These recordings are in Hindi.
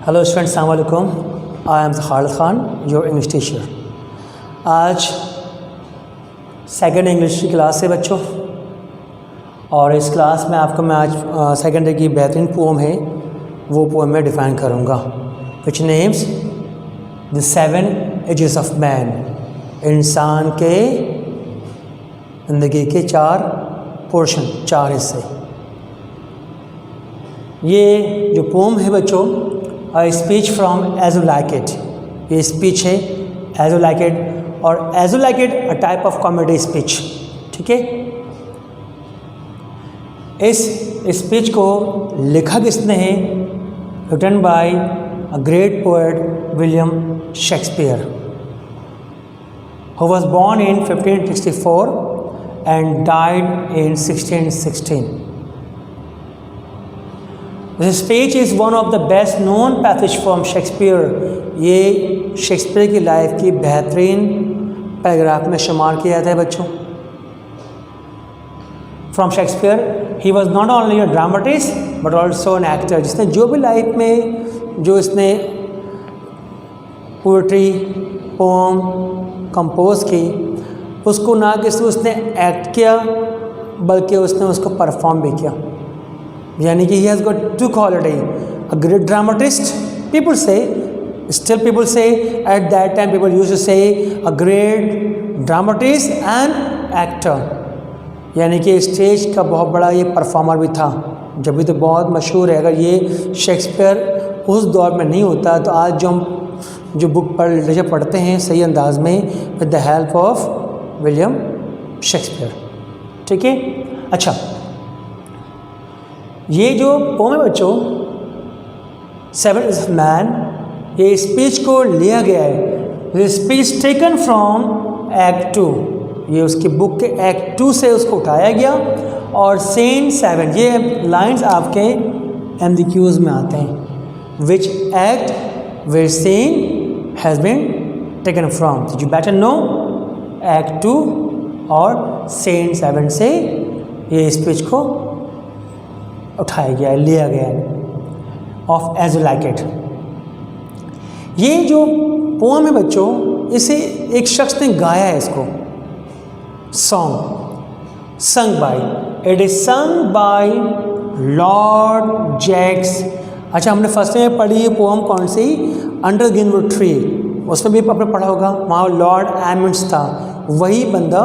हेलो स्टूडेंट्स, अस्सलाम वालेकुम। I am Khalid Khan, your English teacher. आज सेकंड इंग्लिश की क्लास है बच्चों, और इस क्लास में आपको मैं आज सेकेंडरी की बेहतरीन पोम है वो पोम मैं डिफ़ाइन करूँगा, which names the 7 ages of man. इंसान के ज़िंदगी के 4 पोर्शन, 4 हिस्से। ये जो पोम है बच्चों, A speech from As You Like It, ये स्पीच है As You Like It, और As You Like It a type of comedy speech, ठीक है। इस स्पीच को लिखा किसने है? Written by a great poet William Shakespeare, who was born in 1564 and died in 1616. This speech is one of the best known passage from Shakespeare. ये शेक्सपियर की लाइफ की बेहतरीन पैराग्राफ में शुमार किया जाता है बच्चों। From Shakespeare, he was not only a dramatist but also an actor. जिसने जो भी लाइफ में जो इसने पोएट्री पोम कंपोज की, उसको ना कि उसने एक्ट किया बल्कि उसने उसको परफॉर्म भी किया। यानी कि he has got 2 qualities, a great dramatist, people say, still people say, at that time people used to say a great dramatist and actor, यानी कि स्टेज का बहुत बड़ा ये परफॉर्मर भी था। जब भी तो बहुत मशहूर है। अगर ये शेक्सपियर उस दौर में नहीं होता तो आज जो हम जो बुक पर लिटरेचर पढ़ते हैं सही अंदाज में, with the help of William Shakespeare, ठीक है। अच्छा, ये जो पोम है बच्चों 7 एजेस ऑफ मैन, ये स्पीच को लिया गया है, स्पीच टेकन फ्रॉम एक्ट 2, ये उसकी बुक के एक्ट 2 से उसको उठाया गया। और सीन 7, ये लाइंस आपके MCQs में आते हैं, which act which scene has been taken from. You better know act 2 और सीन 7 से ये स्पीच को उठाया गया है, लिया गया है, of As You Like It. ये जो पोम है बच्चों, इसे एक शख्स ने गाया है, इसको song sung by, it is sung by Lord Jaques. अच्छा, हमने फर्स्ट में पढ़ी ये पोम कौन सी? अंडर ग्रीनवुड ट्री, उसमें भी आपने पढ़ा होगा, वहाँ लॉर्ड एमंड्स था, वही बंदा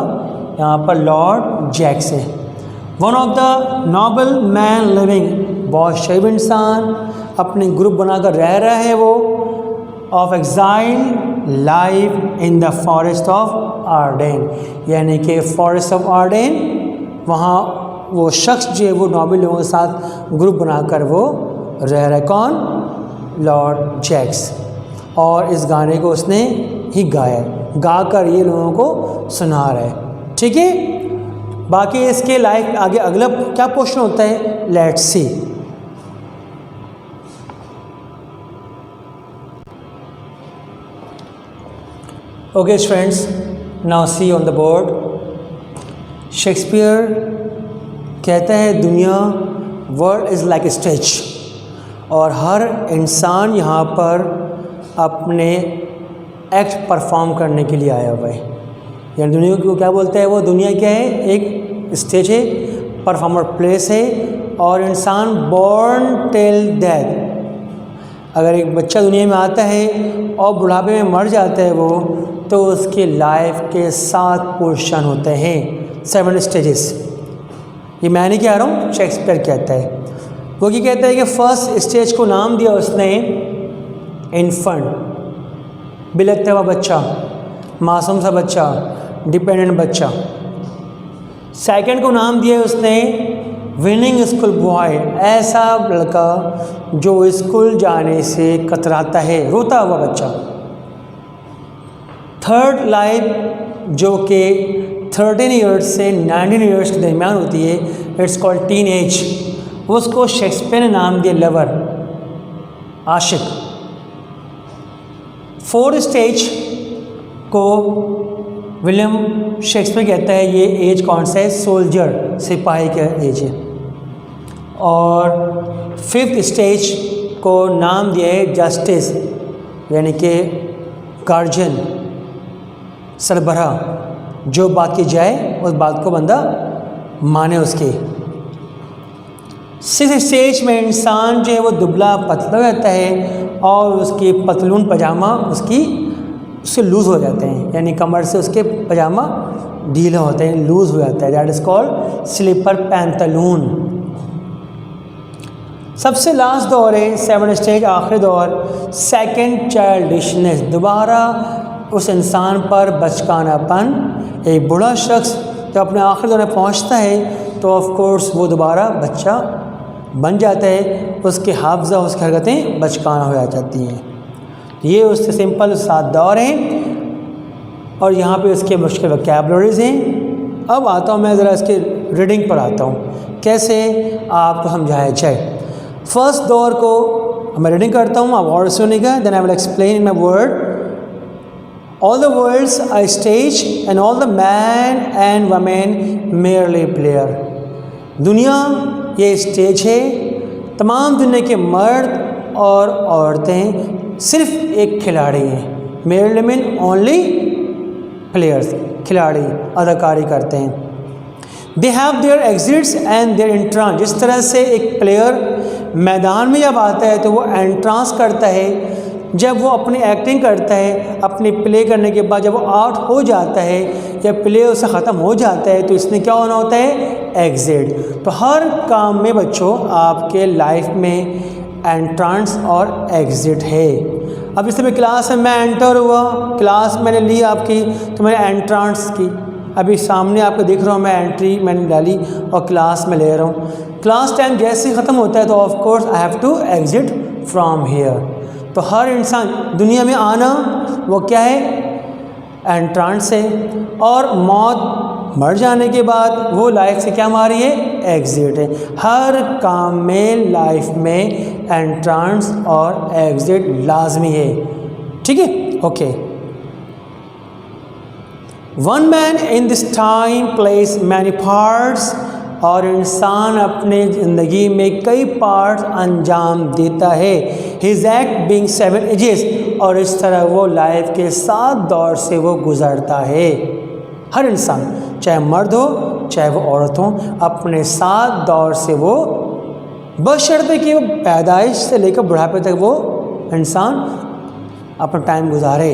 यहाँ पर लॉर्ड जैक्स है। One of the noble man living, बहुत शहीद इंसान अपने ग्रुप बनाकर रह रहा है वो, of exile life in the forest of Arden, यानी कि फॉरेस्ट ऑफ आर्डेन, वहाँ वो शख्स जो है वो नोबल लोगों के साथ ग्रुप बनाकर वो रह रहा है। कौन? Lord Jaques. और इस गाने को उसने ही गाया, गाकर ये लोगों को सुना रहा है, ठीक है। बाकी इसके लाइफ आगे अगला क्या क्वेश्चन होता है, let's see. Okay students, now see on the board. Shakespeare कहता है दुनिया, world is like a stage, और हर इंसान यहाँ पर अपने एक्ट परफॉर्म करने के लिए आया हुआ है। यानी दुनिया को क्या बोलते हैं वो? दुनिया क्या है? एक स्टेज है, परफॉर्मर प्लेस है, और इंसान बॉर्न टिल डेथ। अगर एक बच्चा दुनिया में आता है और बुढ़ापे में मर जाता है वो, तो उसकी लाइफ के 7 पोर्शन होते हैं, 7 स्टेजेस। ये मैं नहीं कह रहा हूँ, शेक्सपियर कहता है। वो क्या कहता है कि फर्स्ट स्टेज को नाम दिया उसने इन्फेंट, बिलखता हुआ बच्चा, मासूम सा बच्चा, डिपेंडेंट बच्चा। सेकंड को नाम दिया उसने विनिंग स्कूल बॉय, ऐसा लड़का जो स्कूल जाने से कतराता है, रोता हुआ बच्चा। थर्ड लाइफ जो कि 13 ईयर्स से 19 ईयर्स के दरमियान होती है, इट्स कॉल्ड टीन एज, उसको शेक्सपियर ने नाम दिया लवर, आशिक। फोर्थ स्टेज को विलियम शेक्सपियर कहता है ये एज कौन सा है? सोल्जर, सिपाही का एज है। और फिफ्थ स्टेज को नाम दिया है जस्टिस, यानी कि गार्जियन, सरबराह, जो बात की जाए उस बात को बंदा माने उसकी। 6th स्टेज में इंसान जो है वो दुबला पतला रहता है और उसकी पतलून पजामा उससे लूज़ हो जाते हैं, यानी कमर से उसके पजामा ढीला होते हैं, लूज़ हो जाता है। That is called slipper pantaloon. सबसे लास्ट दौर है 7th स्टेज, आखिरी दौर, सेकंड चाइल्डिशनेस। दोबारा उस इंसान पर बचकानापन। एक बूढ़ा शख्स जब अपने आखिरी दौर में पहुंचता है तो ऑफ कोर्स वो दोबारा बच्चा बन जाता है, उसके हाफजा, उसकी हरकतें बचकाना हो जाती हैं। ये उससे सिंपल 7 दौर हैं और यहाँ पे उसके मुश्किल वोकैबुलरीज़ हैं। अब आता हूँ मैं ज़रा इसके रीडिंग पर आता हूँ, कैसे आपको समझाया जाए। फर्स्ट दौर को मैं रीडिंग करता हूँ, आप और सुनिएगा, then I will explain in my word. All the worlds are stage and all the man and women merely player। दुनिया ये स्टेज है, तमाम दुनिया के मर्द और औरतें सिर्फ एक खिलाड़ी हैं। merely mean only players, खिलाड़ी अदाकारी करते हैं। They have their exits and their entrance। जिस तरह से एक प्लेयर मैदान में जब आता है तो वो एंट्रांस करता है, जब वो अपनी एक्टिंग करता है, अपनी प्ले करने के बाद जब वो आउट हो जाता है या प्ले उससे ख़त्म हो जाता है तो इसने क्या होना होता है, एग्जिट। तो हर काम में बच्चों आपके लाइफ में एंट्रांस और एग्जिट है। अब इस समय क्लास में मैं एंटर हुआ, क्लास मैंने ली आपकी, तो मैंने एंट्रांस की। अभी सामने आपको दिख रहा हूँ, मैं एंट्री मैंने डाली और क्लास में ले रहा हूँ। क्लास टाइम जैसे ही ख़त्म होता है तो of course I have to exit from here. तो हर इंसान दुनिया में आना वो क्या है, एंट्रांस है, और मौत मर जाने के बाद वो लाइफ से क्या हमारी है, एग्जिट है। हर काम में लाइफ में एंट्रांस और एग्जिट लाजमी है, ठीक है, okay. One man in this time place many parts. और इंसान अपने ज़िंदगी में कई पार्ट्स अंजाम देता है। His act being 7 ages. और इस तरह वो लाइफ के 7 दौर से वो गुज़रता है। हर इंसान, चाहे मर्द हो चाहे वो औरत हो, अपने 7 दौर से वो, बशर्ते कि वो पैदाइश से लेकर बुढ़ापे तक वो इंसान अपना टाइम गुजारे।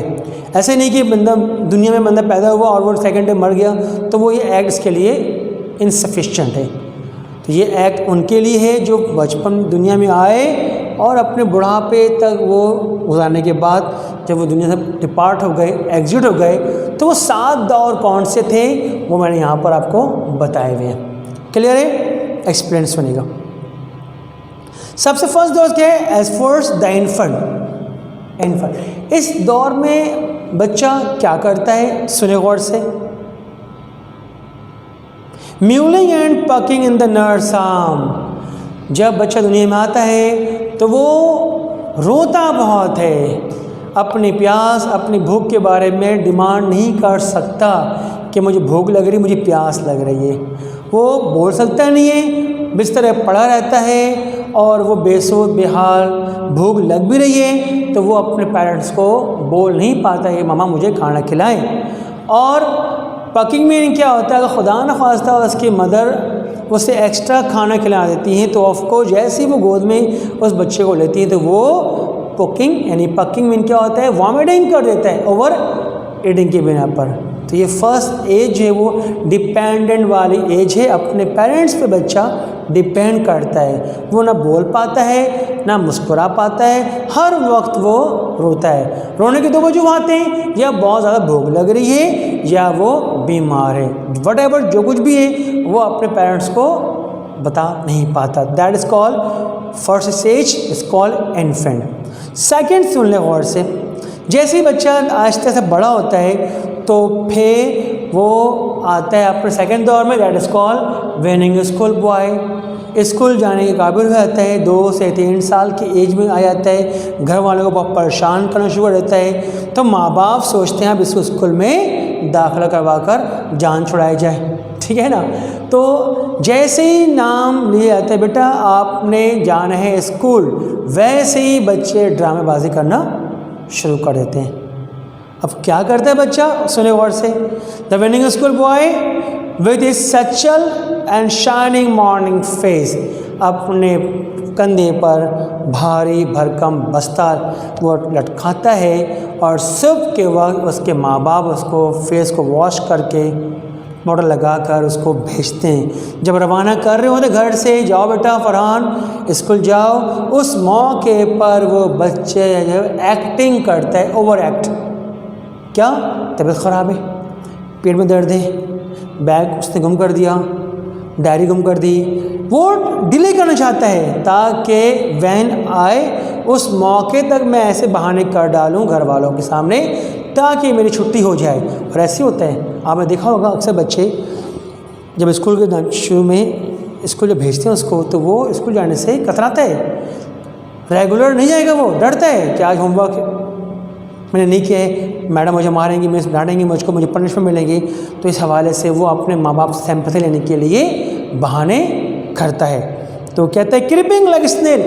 ऐसे नहीं कि बंदा दुनिया में बंदा पैदा हुआ और वो सेकंड डे मर गया तो वो ये एक्ट इसके लिए इनसफिशिएंट है। तो ये एक्ट उनके लिए है जो बचपन दुनिया में आए और अपने बुढ़ापे तक वो गुजारने के बाद जब वो दुनिया से डिपार्ट हो गए, एग्जिट हो गए, तो वो 7 दौर कौन से थे वो मैंने यहाँ पर आपको बताए हुए हैं। क्लियर है? एक्सप्लेन सुनिएगा। सबसे फर्स्ट दौर क्या है, एज फर्स्ट द इन्फेंट। इस दौर में बच्चा क्या करता है, सुने गौर से। Mewling and packing in the nurse. जब बच्चा दुनिया में आता है तो वो रोता बहुत है, अपनी प्यास अपनी भूख के बारे में डिमांड नहीं कर सकता कि मुझे भूख लग रही, मुझे प्यास लग रही है। वो बोल सकता नहीं है, बिस्तर पर पड़ा रहता है और वो बेसुध बेहाल, भूख लग भी रही है तो वो अपने पेरेंट्स को बोल नहीं पाता है मामा मुझे खाना खिलाएं। और पकिंग में क्या होता है, अगर खुदा न खास्ता उसकी मदर उसे एक्स्ट्रा खाना खिला देती हैं तो ऑफकोर्स जैसे ही वो गोद में उस बच्चे को लेती हैं तो वो कुकिंग यानी पकिंग में क्या होता है, वॉमिटिंग कर देता है ओवर ईटिंग की बिना पर। तो ये फर्स्ट एज है वो डिपेंडेंट वाली एज है, अपने पेरेंट्स पे बच्चा डिपेंड करता है। वो ना बोल पाता है ना मुस्कुरा पाता है, हर वक्त वो रोता है। रोने के 2 वजूहात हैं, या बहुत ज़्यादा भूख लग रही है या वो बीमार है। व्हाटएवर जो कुछ भी है वो अपने पेरेंट्स को बता नहीं पाता। That is called first stage is called infant. Second सुन ले गौर से, जैसे ही बच्चा आहिस्ते से बड़ा होता है तो फिर वो आता है अपने सेकंड दौर में, that is called वेनिंग school boy. School जाने के काबिल हो जाता है, 2 से 3 साल की एज में आ जाता है। घर वालों को बहुत परेशान करना शुरू कर देता है तो माँ बाप सोचते हैं अब इसको स्कूल में दाखिला करवा कर जान छुड़ाई जाए। ठीक है ना। तो जैसे ही नाम लिए जाते हैं बेटा आपने जाना है स्कूल, वैसे ही बच्चे ड्रामेबाजी करना शुरू कर देते हैं। अब क्या करता है बच्चा, सुने गौर से। The winning school boy with his सचल एंड शाइनिंग मॉर्निंग फेस, अपने कंधे पर भारी भरकम बस्ता वो लटकाता है और सुबह के वक्त उसके माँ बाप उसको फेस को वॉश करके पाउडर लगाकर उसको भेजते हैं। जब रवाना कर रहे होते घर से, जाओ बेटा फरहान स्कूल जाओ, उस मौके पर वो बच्चे जो एक्टिंग करता है, ओवर एक्ट। क्या, तबीयत ख़राब है, पेट में दर्द है, बैग उसने गुम कर दिया, डायरी गुम कर दी, वो डिले करना चाहता है ताकि वैन आए उस मौके तक मैं ऐसे बहाने कर डालूं घर वालों के सामने ताकि मेरी छुट्टी हो जाए। और ऐसे होता है, आपने देखा होगा अक्सर बच्चे जब स्कूल के शुरू में स्कूल जब भेजते हैं उसको, तो वो स्कूल जाने से कतराता है, रेगुलर नहीं जाएगा, वो डरता है कि आज होमवर्क मैंने नहीं किया है, मैडम मुझे मारेंगी, मुझे डांटेंगी, मुझे पनिशमेंट मिलेगी। तो इस हवाले से वो अपने माँ बाप से सिंपैथी लेने के लिए बहाने करता है। तो कहता है क्रीपिंग लाइक स्नेल,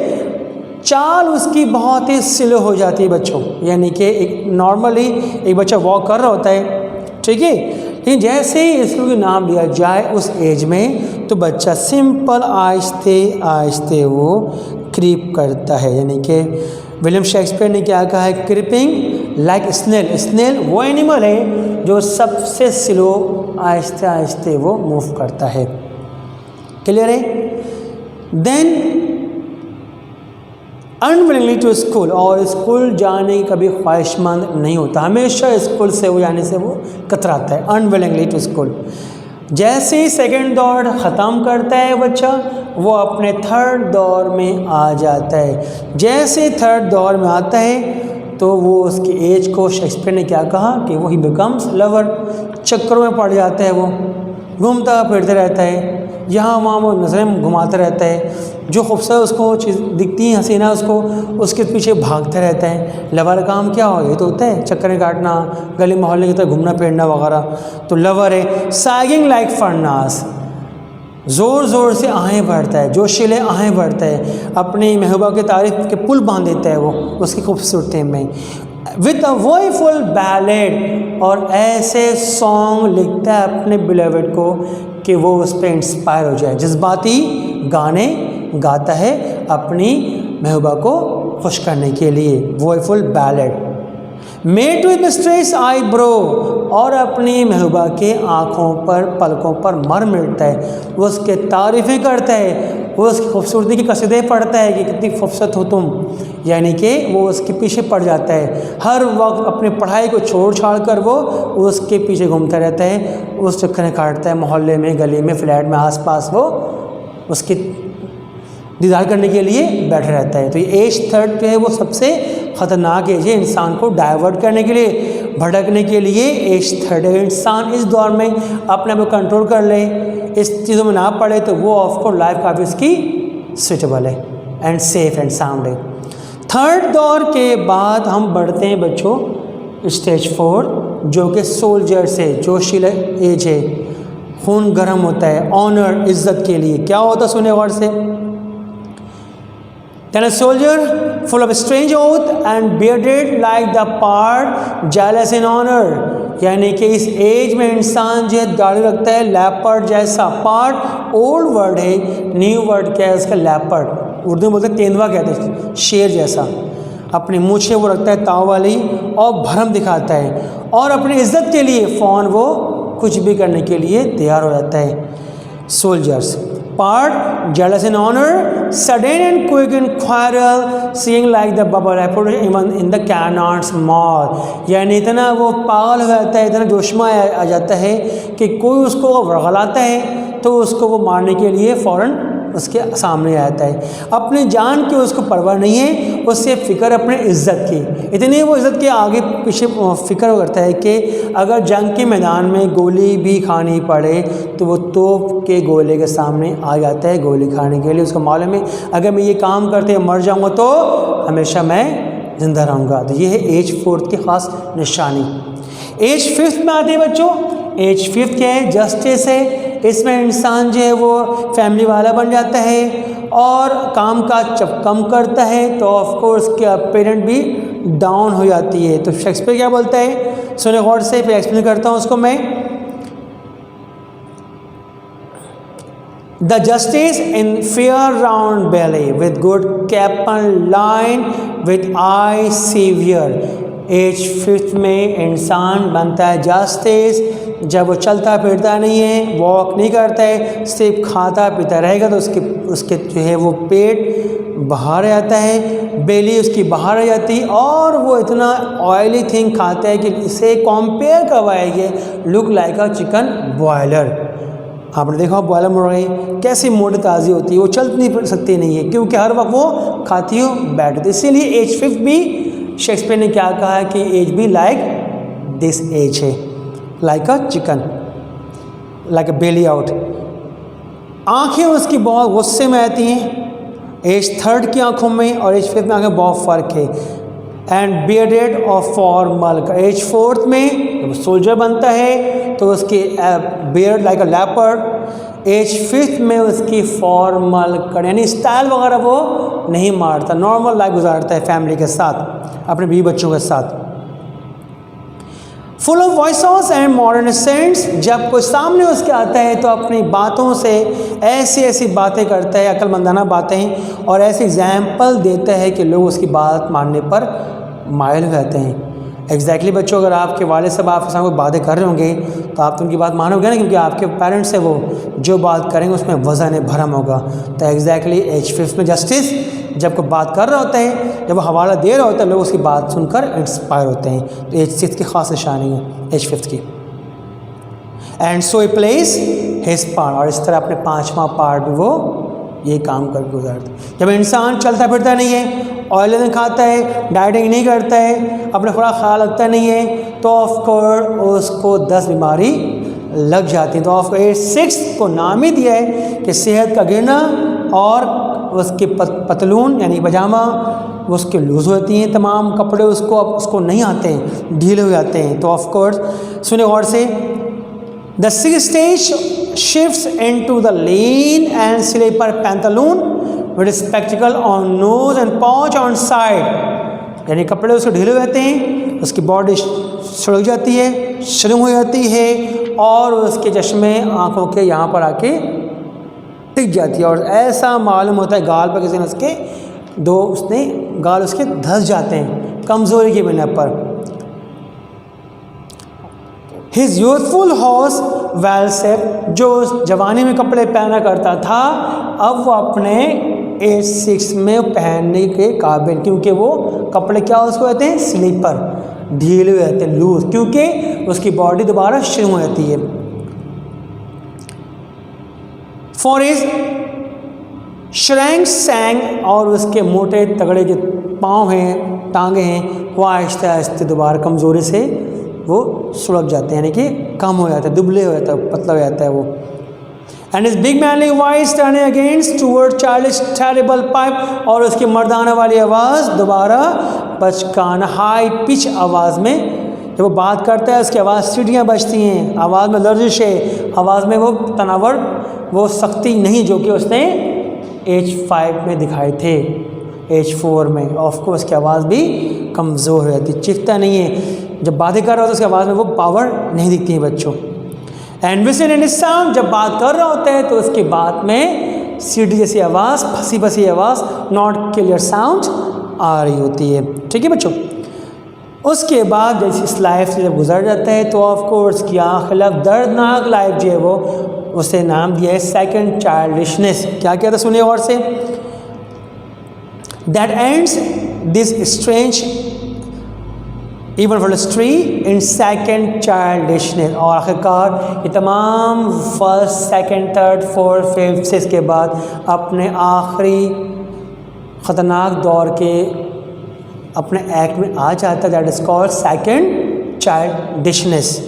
चाल उसकी बहुत ही स्लो हो जाती है बच्चों, यानी कि एक नॉर्मली एक बच्चा वॉक कर रहा होता है, ठीक है, लेकिन जैसे ही स्कूल का नाम लिया जाए उस एज में तो बच्चा सिंपल आहिस्ते आहिस्ते वो क्रीप करता है। यानी कि विलियम शेक्सपियर ने क्या कहा है, क्रीपिंग लाइक स्नेल। स्नेल वो एनिमल है जो सबसे स्लो आहिस्ते आहिस्ते वो मूव करता है। क्लियर है। देन अनविलिंगली टू स्कूल, और स्कूल जाने की कभी ख्वाहिशमंद नहीं होता, हमेशा स्कूल से वो जाने से वो कतराता है। अनविलिंगली टू स्कूल, जैसे ही सेकेंड दौर ख़त्म करता है बच्चा, वो अपने थर्ड दौर में आ जाता है। जैसे थर्ड दौर में आता है तो वो उसकी एज को शेक्सपियर ने क्या कहा कि वो ही बिकम्स लवर, चक्करों में पड़ जाता है, वो घूमता फिरते रहता है, यहाँ वहाँ वो नज़रें घुमाता रहता है, जो खूबसूरत उसको चीज़ दिखती है हसीना उसको उसके पीछे भागता रहता है। लवर का काम क्या हो, ये तो होता है चक्करें काटना, गली मोहल्ले की तरह घूमना फिरना वगैरह, तो लवर है। सैगिंग लाइक फरनास, ज़ोर ज़ोर से आहें भरता है, जोशीले आहें भरता है, अपनी महबूबा की तारीफ के पुल बांध देता है वो उसकी खूबसूरती में। विद अ वॉयफुल बैलेड, और ऐसे सॉन्ग लिखता है अपने बिलेवेड को कि वो उस पर इंस्पायर हो जाए, जज्बाती गाने गाता है अपनी महबूबा को खुश करने के लिए। Woeful ballad. Made with mistress eye brow, और अपनी महबूबा के आँखों पर पलकों पर मर मिटता है, वो उसके तारीफ़ें करता है, वो उसकी खूबसूरती की कसीदे पढ़ता है कि कितनी खूबसूरत हो तुम, यानी कि वो उसके पीछे पड़ जाता है। हर वक्त अपनी पढ़ाई को छोड़ छाड़ कर वो उसके पीछे घूमता रहता है, उस चक्कर काटता है, मोहल्ले में, गली में, फ्लैट में, आसपास वो उसकी दीदार करने के लिए बैठा रहता है। तो ये एज थर्ड जो है वो सबसे ख़तरनाक एज है इंसान को डाइवर्ट करने के लिए, भटकने के लिए। एज थर्ड है, इंसान इस दौर में अपने आप को कंट्रोल कर ले, इस चीज़ों में ना पड़े, तो वो ऑफकोर्स लाइफ काफ़ी उसकी सूटेबल है एंड सेफ एंड साउंड है। थर्ड दौर के बाद हम बढ़ते हैं बच्चों स्टेज 4, जो कि सोल्जर से जोशीला एज है, खून गर्म होता है, ऑनर इज्जत के लिए। क्या होता सुने गौर से। Then a soldier full of strange oath and bearded like the part jealous in honor, यानी कि इस एज में इंसान जो है दाढ़ी रखता है लेपर्ड जैसा। पार्ट ओल्ड वर्ड है, न्यू वर्ड क्या है उसका, लेपर्ड। उर्दू में बोलते हैं तेंदुआ, कहते हैं शेर जैसा। अपनी मूछें वो रखता है ताव वाली और भरम दिखाता है, और अपनी इज्जत के लिए फ़ौन वो कुछ भी करने के लिए तैयार हो जाता है। Soldiers. Part jealous in honor, sudden and quick in quarrel, seeing like the bubble apple even in the cannon's mouth, यानी इतना वो पागल हो जाता है, इतना जोश में आ जाता है कि कोई उसको वरगलाता है तो उसको वो मारने के लिए फ़ौरन उसके सामने आता है। अपनी जान की उसको परवाह नहीं है, उससे फ़िक्र अपने इज़्ज़त की। इतनी वो इज़्ज़त के आगे पीछे फ़िक्र करता है कि अगर जंग के मैदान में गोली भी खानी पड़े तो वो तोप के गोले के सामने आ जाता है गोली खाने के लिए। उसको मालूम है अगर मैं ये काम करते मर जाऊँगा तो हमेशा मैं ज़िंदा रहूँगा। तो ये है एज 4 की ख़ास निशानी। एज 5 में आते हैं बच्चों। एज 5 क्या है, जस्टिस है, इसमें इंसान जो है वो फैमिली वाला बन जाता है और काम काज जब कम करता है तो ऑफ कोर्स क्या पेरेंट भी डाउन हो जाती है। तो शेक्सपियर क्या बोलता है, सुने गौर से, फिर एक्सप्लेन करता हूँ उसको मैं। The justice in fair round belly with good capon line with eye severe। Age 5th में इंसान बनता है जस्टिस जब वो चलता फिरता नहीं है, वॉक नहीं करता है, सिर्फ खाता पीता रहेगा तो उसके जो है वो पेट बाहर आ जाता है, बेली उसकी बाहर आ जाती है और वो इतना ऑयली थिंग खाता है कि इसे कंपेयर करवाएंगे look like a chicken boiler. आपने देखा बॉयलर मुर्गी कैसी मोटी ताज़ी होती है, वो चल नहीं सकती नहीं है क्योंकि हर वक्त वो खाती हो बैठती। इसीलिए एज 5 भी शेक्सपियर ने क्या कहा है कि एज भी लाइक दिस एज है, like a chicken, like a belly out. आंखें उसकी बहुत गुस्से में आती हैं, एज 3rd की आंखों में और एज 5th में आंखें बहुत फ़र्क है। एंड बियर्डेड और फॉर्मल, एज 4th में जब सोल्जर बनता है तो उसकी beard like a leopard. Age 5th में उसकी फॉर्मल कट, यानी स्टाइल वगैरह वो नहीं मारता, नॉर्मल लाइफ गुजारता है फैमिली के साथ, अपने बीवी बच्चों के साथ। Full of voices and modern saints, जब कोई सामने उसके आता है तो अपनी बातों से ऐसी ऐसी बातें करता है, अक्लमंदाना बातें, और ऐसे एग्जाम्पल देता है कि लोग उसकी बात मानने पर मायल हो जाते हैं। एग्जैक्टली बच्चों, अगर आपके वाले साहब आपके साथ कोई बातें कर रहे होंगे तो आप तो उनकी बात मानोगे ना, क्योंकि आपके पेरेंट्स से वो जो बात करेंगे उसमें वज़न है, भरम होगा। तो एग्जैक्टली एज 5th में जस्टिस जब कोई बात कर रहा होता है, जब वो हवाला दे रहा होता है, लोग उसकी बात सुनकर इंस्पायर होते हैं। तो एज 6th की ख़ास निशानी है एज 5th की। And so he place his part, और इस तरह अपने 5वां पार्ट भी वो ये काम कर गुजारता है। जब इंसान चलता फिरता नहीं है, ऑयल नहीं खाता है, डाइटिंग नहीं करता है, अपना थोड़ा ख्याल रखता नहीं है, तो ऑफकोर्स उसको 10 बीमारी लग जाती है। तो ऑफ एज 6 को नाम ही दिया है कि सेहत का गिरना, और उसके पतलून यानी पजामा उसके लूज़ होती हैं, तमाम कपड़े उसको नहीं आते हैं, ढीले हो जाते हैं। तो ऑफकोर्स सुने गौर से, The 6th stage shifts into the lean and slipper pantaloon with spectacle on nose and pouch on side, यानी कपड़े उसके ढीले हो जाते हैं, उसकी बॉडी सड़क जाती है, श्रिम हो जाती है, और उसके चश्मे आँखों के यहाँ पर आके टिक जाती है, और ऐसा मालूम होता है गाल पर किसी ने उसके गाल उसके धंस जाते हैं कमज़ोरी की बिना पर। His youthful horse well set, जो जवानी में कपड़े पहना करता था, अब वो अपने एज 6 में पहनने के काबिल, क्योंकि वो कपड़े क्या उसको कहते हैं, स्लीपर, ढीले हो जाते हैं, लूज, क्योंकि उसकी बॉडी दोबारा श्रिम हो जाती है। फॉर हिज श्रैंक सैंग, और उसके मोटे तगड़े जो पाँव हैं, टांगे हैं, वो आहिस्ते आहिस्ते दोबारा कमज़ोरी से वो सुलग जाते हैं, यानी कि कम हो जाता है, दुबले हो जाता है, पतला हो जाता है वो। And is big manly voice turning against toward childish terrible pipe, और उसकी मर्दाना वाली आवाज़ दोबारा बचकाना हाई पिच आवाज़ में, जब वो बात करता है उसकी आवाज़ सीढ़ियाँ बजती हैं, आवाज़ में लर्जिश है, आवाज़ में वो तनावर, वो सख्ती नहीं जो कि उसने एज 5 में दिखाए थे। एज 4 में ऑफकोर्स उसकी आवाज़ भी कमज़ोर हो जाती, चीखता नहीं है, जब बातें कर रहा होता है उसकी आवाज़ में वो पावर नहीं दिखती है बच्चों। एंड विजन एंड साउंड, जब बात कर रहा होता है तो उसकी बात में सीढ़ी जैसी आवाज़, फंसी फंसी आवाज़, नॉट क्लियर साउंड आ रही होती है। ठीक है बच्चों, उसके बाद जैसे इस लाइफ से जब गुजर जाता है तो ऑफकोर्स की आखिर दर्दनाक लाइफ जो है वो, उसे नाम दिया है सेकेंड चाइल्डिशनेस। क्या कहता है सुनिए और से, that ends this strange eventful history in second childishness, और आखिरकार ये तमाम 1st, 2nd, 3rd, 4th, 5th, 6th के बाद अपने आखिरी ख़तरनाक दौर के अपने एक्ट में आ जाता है, that is called second childishness.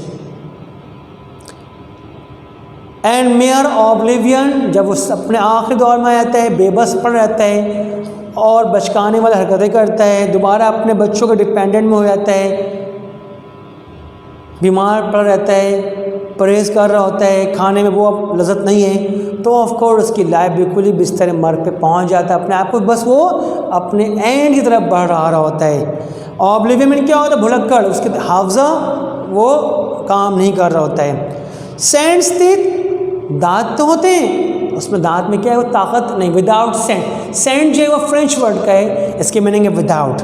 And mayor oblivion, जब उस अपने आखिरी दौर में आ जाता है, बेबस पड़ रहता है और बचकाने वाली हरकतें करता है, दोबारा अपने बच्चों के डिपेंडेंट में हो जाता है, बीमार पड़ रहता है, परहेज़ कर रहा होता है, खाने में वो अब लज़्ज़त नहीं है, तो ऑफ कोर्स उसकी लाइफ बिल्कुल ही बिस्तर मर्ग पे पहुंच जाता है, अपने आप को बस वो अपने एंड की तरफ बढ़ रहा होता है। ऑब्लिवियन में क्या होता है? भुलक्कड़, उसके हावज़ा वो काम नहीं कर रहा होता है। सैंड्स तेज दांत तो होते हैं, उसमें दांत में क्या है? वो ताकत नहीं। विदाउट सैंड, सैंड जो है वो फ्रेंच वर्ड का है, इसके मीनिंग है विदाउट।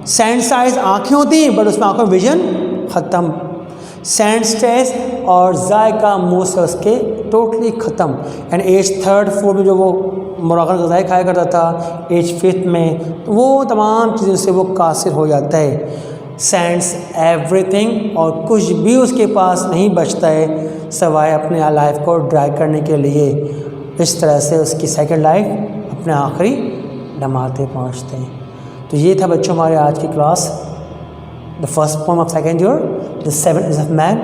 सैंड साइज आँखें होती हैं बट उसमें आँखों में विजन ख़त्म। सैंड स्ट्रेस और जायका मुँह से उसके टोटली ख़त्म। एंड एज 3rd 4th में जो वो मुरागन ग़ज़ाएँ खाया करता था, एज 5th में वो तमाम चीज़ों से वो कासिर हो जाता है। सैंड्स एवरीथिंग, और कुछ भी उसके पास नहीं बचता है सवाए अपने लाइफ को ड्राई करने के लिए। इस तरह से उसकी सेकंड लाइफ अपने आखिरी लम्हाते पहुँचते हैं। तो ये था बच्चों हमारे आज की class, the first poem of second year, the seventh of man,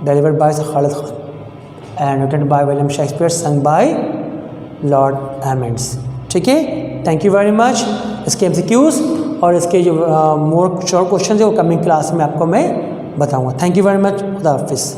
delivered by sir Khalid Khan and written by William Shakespeare, sung by lord Edmunds. ठीक है, थैंक यू वेरी मच। इसके MCQs और इसके जो मोर शॉर्ट क्वेश्चन है वो कमिंग क्लास में आपको मैं बताऊंगा। Thank you very much. खुदा हाफिज़।